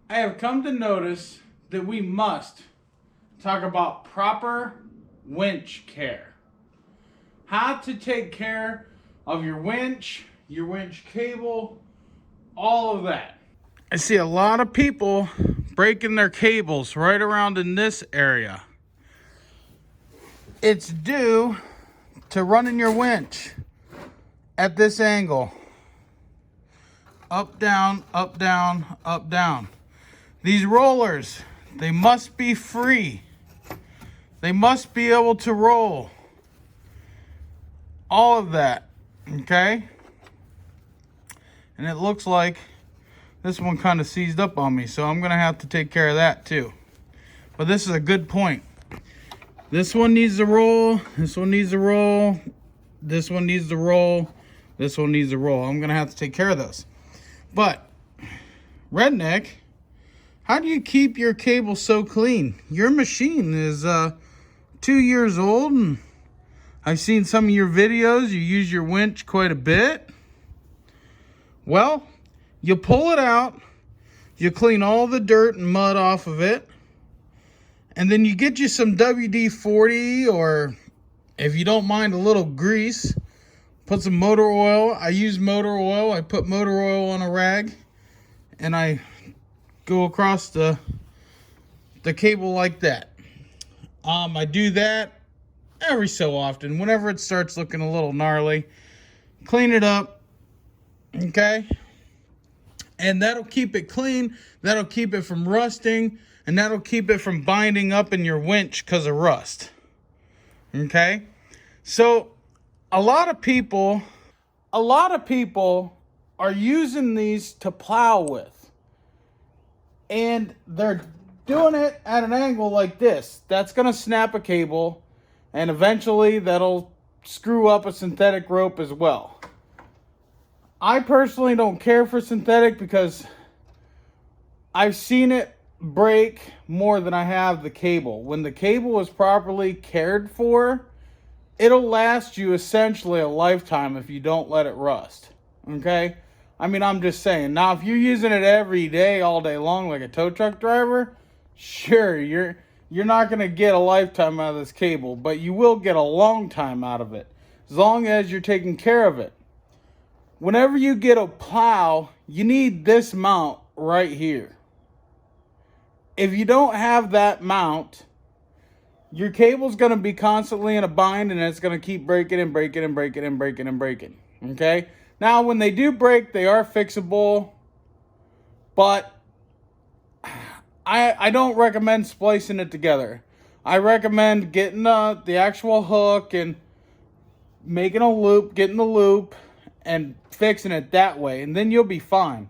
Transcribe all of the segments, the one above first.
I have come to notice that we must talk about proper winch care. How to take care of your winch cable, all of that. I see a lot of people breaking their cables right around in this area. It's due to running your winch at this angle. Up, down, up, down, up, down. These rollers, they must be free. They must be able to roll. All of that, okay? And it looks like this one kind of seized up on me, so I'm gonna have to take care of that too. But this is a good point. This one needs to roll, this one needs to roll, this one needs to roll, this one needs to roll. I'm gonna have to take care of this. But, Redneck, how do you keep your cable so clean? Your machine is 2 years old, and I've seen some of your videos. You use your winch quite a bit. Well, you pull it out, you clean all the dirt and mud off of it, and then you get you some WD-40, or if you don't mind, a little grease. Put some motor oil. I use motor oil. I put motor oil on a rag, and I go across the cable like that. I do that every so often, whenever it starts looking a little gnarly. Clean it up, okay? And that'll keep it clean, that'll keep it from rusting, and that'll keep it from binding up in your winch because of rust, okay? So a lot of people are using these to plow with, and they're doing it at an angle like this. That's going to snap a cable, and eventually that'll screw up a synthetic rope as well. I personally don't care for synthetic because I've seen it break more than I have the cable. When the cable is properly cared for, it'll last you essentially a lifetime if you don't let it rust, okay? I mean, I'm just saying. Now, if you're using it every day, all day long, like a tow truck driver, sure, you're not going to get a lifetime out of this cable, but you will get a long time out of it, as long as you're taking care of it. Whenever you get a plow, you need this mount right here. If you don't have that mount, your cable's going to be constantly in a bind, and it's going to keep breaking and breaking and breaking and breaking and breaking, okay? Now, when they do break, they are fixable, but I don't recommend splicing it together. I recommend getting the actual hook and making a loop, getting the loop, and fixing it that way, and then you'll be fine.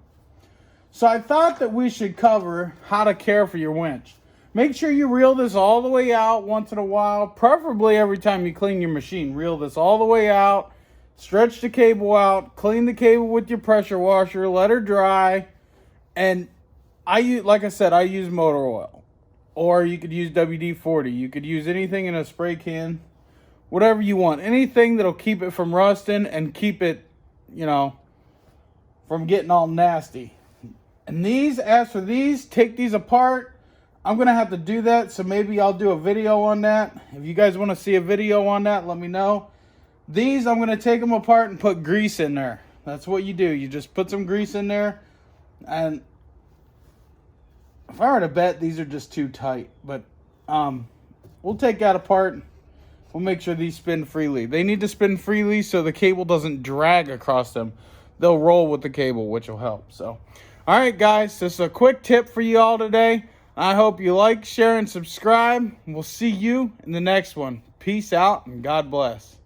So I thought that we should cover how to care for your winch. Make sure you reel this all the way out once in a while, preferably every time you clean your machine. Reel this all the way out, stretch the cable out, clean the cable with your pressure washer, let her dry, and like I said, I use motor oil. Or you could use WD-40. You could use anything in a spray can, whatever you want. Anything that'll keep it from rusting and keep it, from getting all nasty. And as for these, take these apart. I'm going to have to do that, so maybe I'll do a video on that. If you guys want to see a video on that, let me know. These, I'm going to take them apart and put grease in there. That's what you do. You just put some grease in there. And if I were to bet, these are just too tight. But we'll take that apart. We'll make sure these spin freely. They need to spin freely so the cable doesn't drag across them. They'll roll with the cable, which will help. So, all right, guys. This is a quick tip for you all today. I hope you like, share, and subscribe. We'll see you in the next one. Peace out, and God bless.